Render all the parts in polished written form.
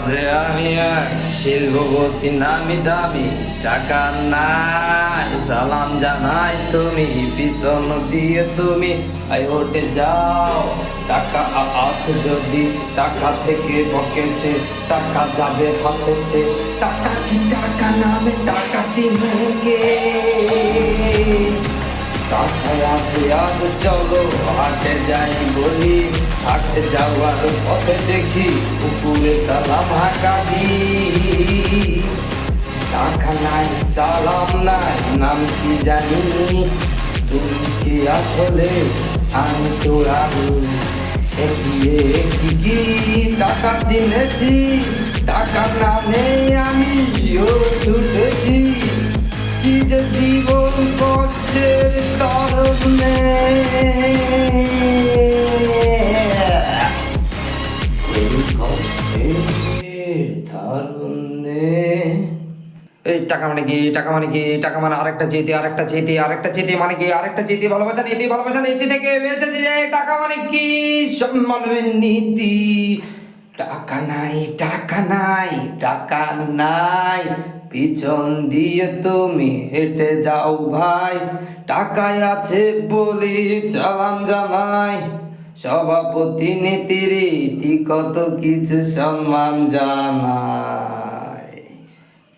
যে আমি এক শিল্পপতি নামি দামি টাকা নাই সালাম জানাই তুমি পিছন দিয়ে তুমি আই হোটে যাও টাকা আছে যদি টাকা থেকে পকেটে টাকা যাবে হাতেতে টাকা কি টাকা নামে টাকা চিনে কে টাকায় আছে আজ চলো হাটে যাই বলি হাটে যাওয়ার পথে দেখি পুকুরে সালাম হাঁকাছি টাকা নাই সালাম নাই নাম কি জানি তুমি কি আসলে আমি তো আমি কি টাকা চিনেছি টাকা নামে আমি ছুটেছি কি যে জীবন কষ্টের তরণে এই কষ্টের তরণে এই টাকা মানে কি টাকা মানে কি টাকা মানে আরেকটা চেতে আরেকটা চেতে আরেকটা চেতে মানে কি আরেকটা চেতে ভালোবাসা নীতি থেকে এসেছে যে টাকা মানে কি সম্মানের নীতি টাকা নাই টাকা নাই টাকা নাই পিছন দিয়ে তুমি হেঁটে যাও ভাই টাকায় আছে বলি চালান জানাই সভাপতি নীতির ইতি কত কিছু সম্মান জানাই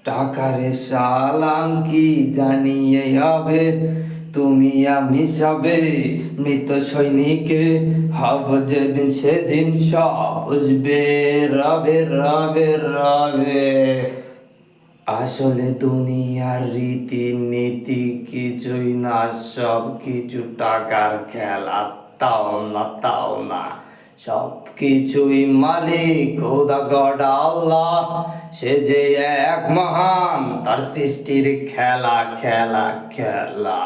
টাকারে সালাম কি জানিয়ে হবে তুমি আমি সবে মৃত সৈনিকে হব যেদিন সেদিন সব বুঝবে রবে রবে রবে আসলে দুনিয়ার রীতিনীতি কিছুই না সব কিছু টাকার খেলা তাও না সব কিছুই মালিক খোদা গড আল্লাহ সে যে এক মহান তার সৃষ্টির খেলা খেলা খেলা